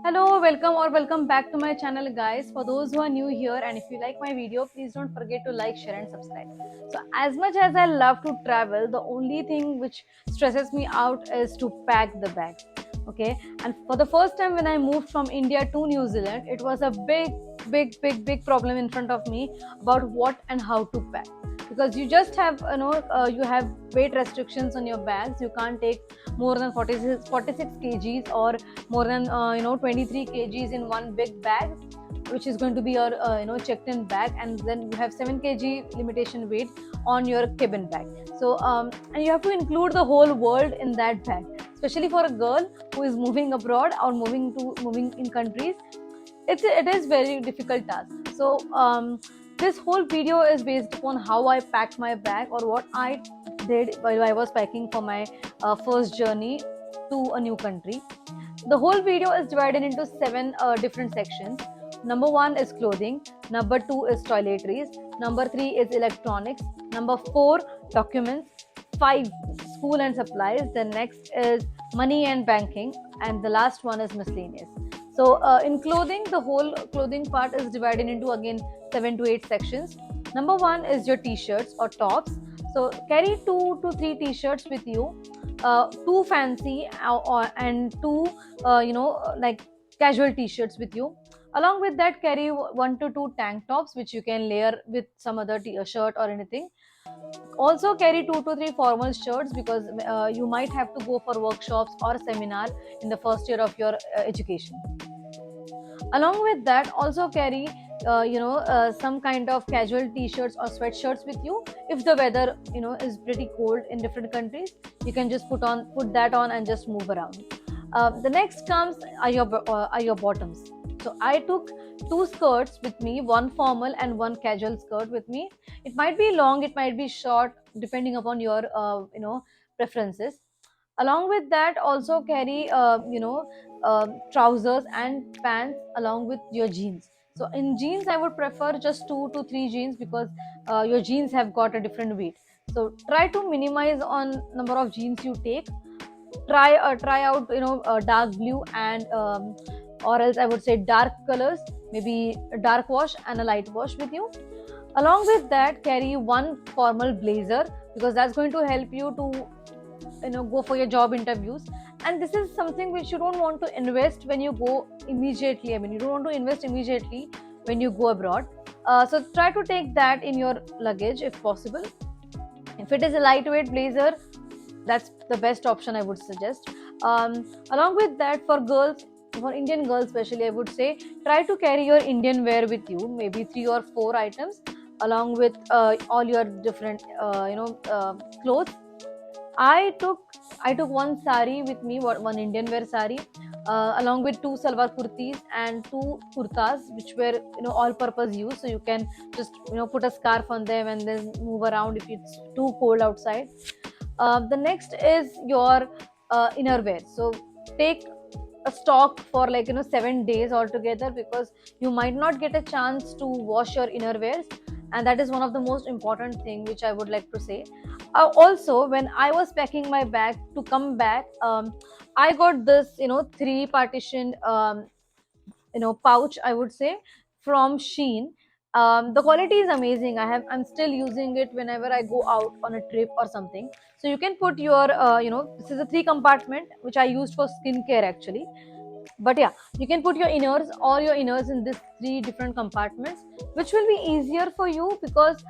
Hello, welcome back to my channel, guys. For those who are new here, and if you like my video, please don't forget to like, share and subscribe. So as much as I love to travel, the only thing which stresses me out is to pack the bag. Okay, and for the first time when I moved from India to New Zealand, it was a big problem in front of me about what and how to pack, because you just have you have weight restrictions on your bags. You can't take more than 46 kgs, or more than 23 kgs in one big bag, which is going to be your checked in bag, and then you have 7 kg limitation weight on your cabin bag. So and you have to include the whole world in that bag, especially for a girl who is moving abroad or moving in countries. It is very difficult task. So this whole video is based upon how I packed my bag, or what I did while I was packing for my first journey to a new country. The whole video is divided into seven different sections. Number one is clothing. Number two is toiletries. Number three is electronics. Number four, documents. Five, school and supplies. The next is money and banking. And the last one is miscellaneous. So, in clothing, the whole clothing part is divided into again 7 to 8 sections. Number one is your t shirts or tops. So, carry 2 to 3 t-shirts with you, two fancy and two like casual t-shirts with you. Along with that, carry 1 to 2 tank tops, which you can layer with some other shirt or anything. Also carry 2 to 3 formal shirts, because you might have to go for workshops or seminar in the first year of your education. Along with that, also carry some kind of casual t-shirts or sweatshirts with you. If the weather is pretty cold in different countries, you can just put that on and just move around. The next comes are your bottoms. So I took two skirts with me, one formal and one casual skirt with me. It might be long, it might be short, depending upon your preferences. Along with that, also carry trousers and pants along with your jeans. So in jeans, I would prefer just 2 to 3 jeans, because your jeans have got a different weight. So try to minimize on number of jeans you take. Try out dark blue and or else I would say dark colors, maybe a dark wash and a light wash with you. Along with that, carry one formal blazer, because that's going to help you to go for your job interviews. And this is something which you don't want to invest when you go immediately. I mean, you don't want to invest immediately when you go abroad. So try to take that in your luggage if possible. If it is a lightweight blazer, that's the best option I would suggest. Along with that, for girls, for Indian girls especially, I would say try to carry your Indian wear with you, maybe 3 or 4 items, along with all your different clothes. I took I took one sari with me, one Indian wear sari, along with two salwar kurtis and two kurtas, which were all purpose use. So you can just put a scarf on them and then move around if it's too cold outside. The next is your innerwear. So take a stock for 7 days altogether, because you might not get a chance to wash your innerwears, and that is one of the most important thing which I would like to say. Also, when I was packing my bag to come back, I got this 3 partition pouch, I would say, from Sheen. The quality is amazing. I'm still using it whenever I go out on a trip or something. So you can put your this is a 3 compartment which I used for skincare actually. But yeah, you can put your inners, all your inners, in these 3 different compartments, which will be easier for you, because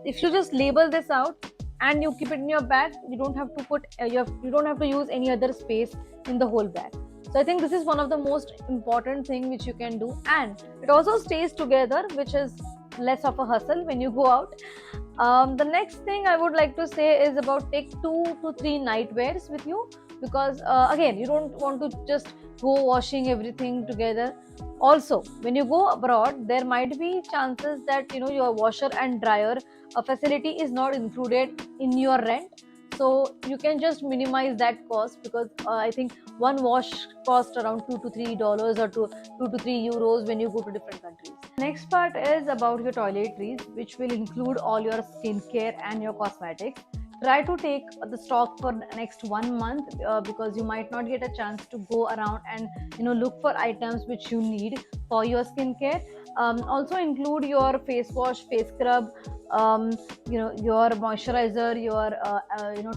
if you just label this out and you keep it in your bag, you don't have to you don't have to use any other space in the whole bag. So I think this is one of the most important thing which you can do, and it also stays together, which is less of a hustle when you go out. The next thing I would like to say is about take 2 to 3 night wears with you, because again, you don't want to just go washing everything together. Also, when you go abroad, there might be chances that your washer and dryer facility is not included in your rent. So you can just minimize that cost, because I think one wash costs around $2 to $3, or 2 to 3 euros when you go to different countries. Next part is about your toiletries, which will include all your skincare and your cosmetics. try to take the stock for the next 1 month, because you might not get a chance to go around and look for items which you need for your skincare. Also include your face wash, face scrub, um, your moisturizer, your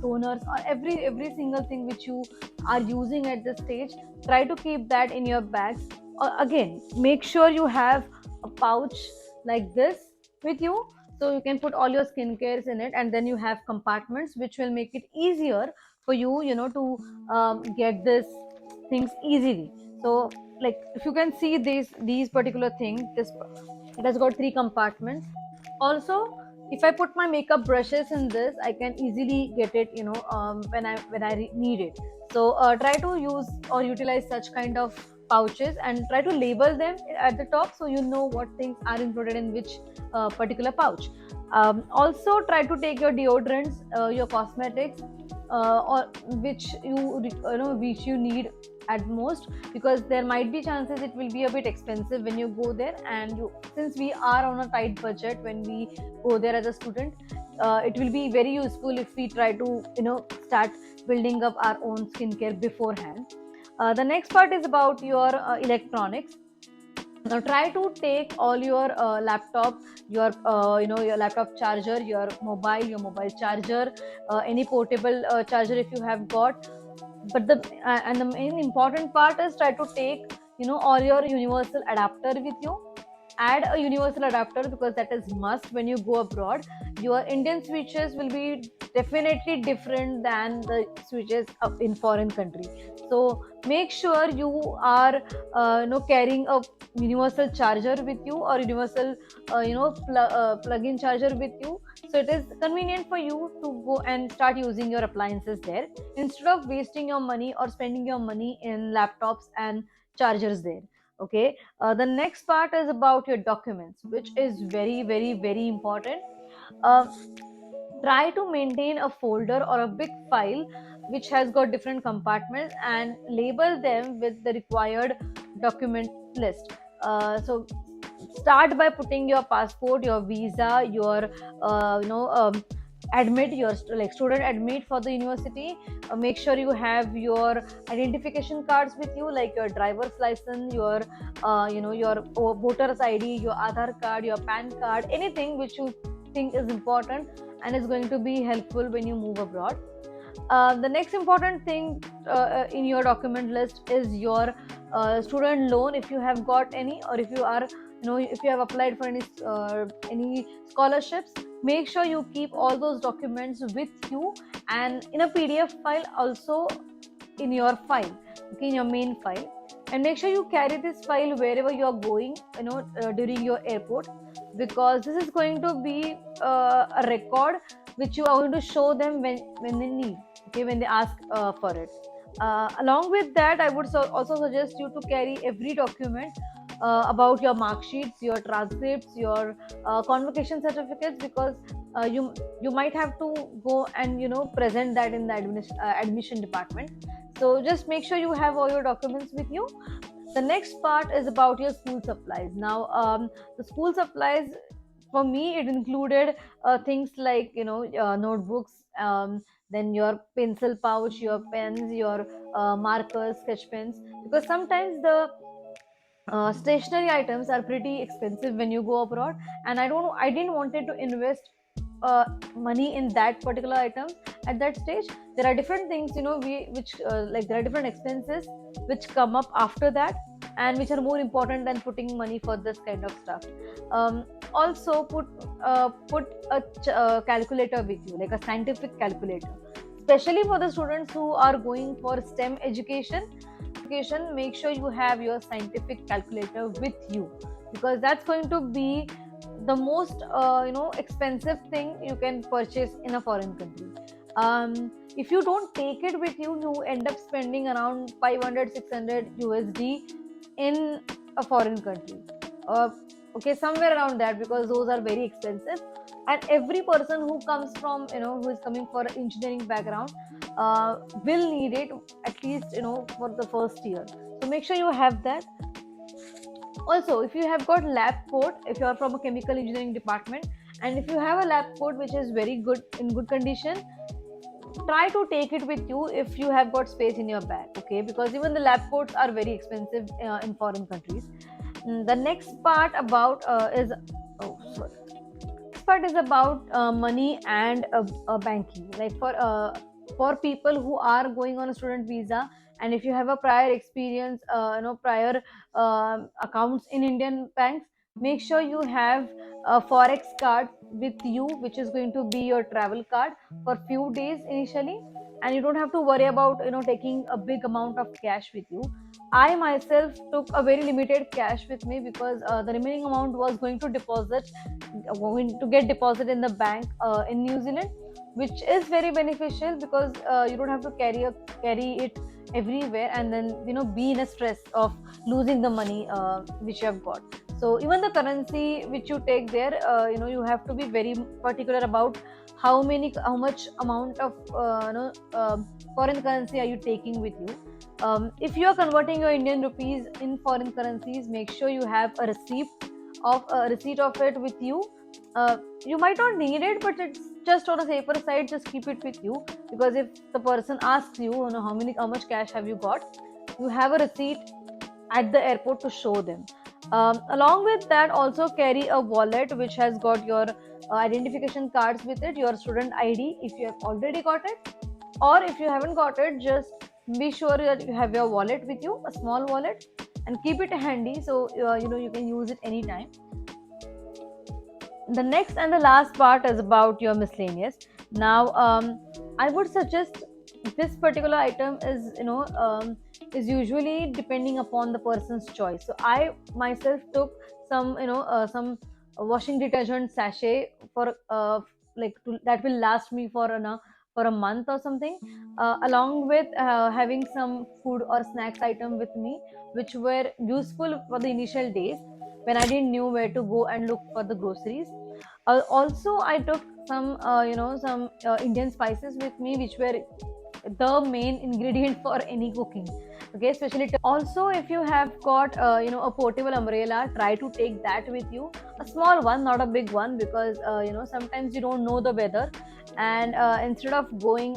toners, or every single thing which you are using at this stage. Try to keep that in your bags. Again, make sure you have a pouch like this with you, so you can put all your skincares in it, and then you have compartments which will make it easier for you, to get this things easily. So, like, if you can see these particular things, this it has got three compartments. Also, if I put my makeup brushes in this, I can easily get it, when I need it. So try to use or utilize such kind of pouches, and try to label them at the top, so you know what things are included in which particular pouch. Also, try to take your deodorants, your cosmetics, or which you need at most, because there might be chances it will be a bit expensive when you go there, and since we are on a tight budget when we go there as a student, it will be very useful if we try to start building up our own skincare beforehand. The next part is about your electronics. Now try to take all your laptop, your laptop charger, your mobile charger, any portable charger if you have got. But the main important part is try to take all your universal adapter with you. Add a universal adapter, because that is must when you go abroad. Your Indian switches will be definitely different than the switches up in foreign country. So make sure you are carrying a universal charger with you, or universal plug-in charger with you, so it is convenient for you to go and start using your appliances there, instead of wasting your money or spending your money in laptops and chargers there. Okay. The next part is about your documents, which is very, very, very important. uh, Try to maintain a folder or a big file which has got different compartments, and label them with the required document list. So start by putting your passport, your visa, your admit, your like student admit for the university. Make sure you have your identification cards with you, like your driver's license, your voter's ID, your Aadhaar card, your PAN card, anything which you think is important and is going to be helpful when you move abroad. The next important thing in your document list is your student loan, if you have got any, or if you are, if you have applied for any scholarships. Make sure you keep all those documents with you, and in a PDF file also, in your file, okay, in your main file. And make sure you carry this file wherever you are going, during your airport, because this is going to be a record which you are going to show them when they need, okay, when they ask for it. Along with that, I would also suggest you to carry every document about your mark sheets, your transcripts, your convocation certificates, because you might have to go and present that in the admission department. So just make sure you have all your documents with you. The next part is about your school supplies. Now, the school supplies, for me, it included things like notebooks, then your pencil pouch, your pens, your markers, sketch pens, because sometimes the stationery items are pretty expensive when you go abroad, and I didn't wanted to invest uh, money in that particular item at that stage. There are different things, we which like there are different expenses which come up after that, and which are more important than putting money for this kind of stuff. Also put a calculator with you, like a scientific calculator, especially for the students who are going for STEM education. Make sure you have your scientific calculator with you, because that's going to be the most expensive thing you can purchase in a foreign country. If you don't take it with you, you end up spending around 500 600 USD in a foreign country. uh, okay, somewhere around that, because those are very expensive, and every person who comes from, who is coming for engineering background will need it, at least for the first year. So make sure you have that. Also, if you have got lab coat, if you are from a chemical engineering department, And if you have a lab coat which is very good, in good condition, try to take it with you if you have got space in your bag, okay, because even the lab coats are very expensive in foreign countries. The next part about is oh sorry next part is about money and banking, like for people who are going on a student visa, and if you have a prior experience, prior accounts in Indian banks, make sure you have a forex card with you, which is going to be your travel card for few days initially, and you don't have to worry about taking a big amount of cash with you. I myself took a very limited cash with me because the remaining amount was going to get deposit in the bank in New Zealand, which is very beneficial because you don't have to carry it everywhere, and then be in a stress of losing the money which you have got. So even the currency which you take there, you have to be very particular about how much amount of foreign currency are you taking with you. If you are converting your Indian rupees in foreign currencies, make sure you have a receipt of it with you. You might not need it, but it's just on a safer side. Just keep it with you, because if the person asks you, how much cash have you got, you have a receipt at the airport to show them. Along with that, also carry a wallet which has got your identification cards with it, your student ID if you have already got it, or if you haven't got it, just be sure that you have your wallet with you, a small wallet, and keep it handy so you can use it anytime. The next and the last part is about your miscellaneous. Now, I would suggest this particular item is usually depending upon the person's choice. So I myself took some washing detergent sachet for that will last me for a month or something, along with having some food or snacks item with me, which were useful for the initial days when I didn't knew where to go and look for the groceries. Also, I took some Indian spices with me, which were the main ingredient for any cooking. Okay, especially also if you have got a portable umbrella, try to take that with you, a small one, not a big one, because sometimes you don't know the weather, and instead of going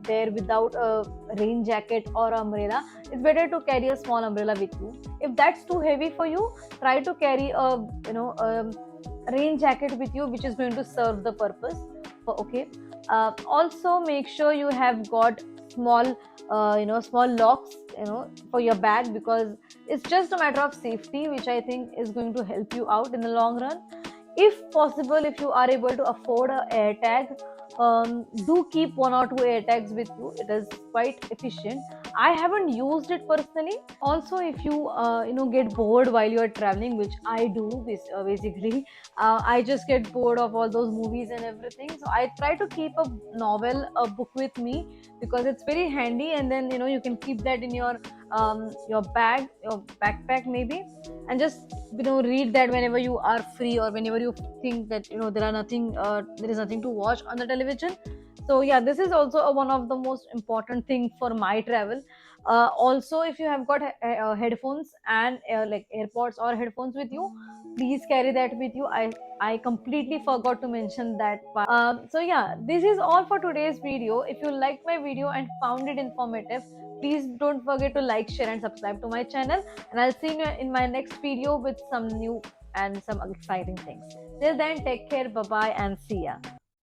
there without a rain jacket or umbrella, it's better to carry a small umbrella with you. If that's too heavy for you, try to carry a rain jacket with you, which is going to serve the purpose okay. Also make sure you have got small locks for your bag, because it's just a matter of safety, which I think is going to help you out in the long run. If possible, if you are able to afford a air tag, do keep one or two air tags with you. It is quite efficient. I haven't used it personally. Also, if you get bored while you are traveling, which I do, basically, I just get bored of all those movies and everything, so I try to keep a book with me, because it's very handy, and then you can keep that in your bag, your backpack maybe, and just read that whenever you are free, or whenever you think that there is nothing to watch on the television. So yeah, this is also one of the most important thing for my travel. Also, if you have got headphones and like AirPods or headphones with you, please carry that with you. I completely forgot to mention that part. So yeah, this is all for today's video. If you liked my video and found it informative, please don't forget to like, share, and subscribe to my channel. And I'll see you in my next video with some new and some exciting things. Till then, take care, bye bye, and see ya.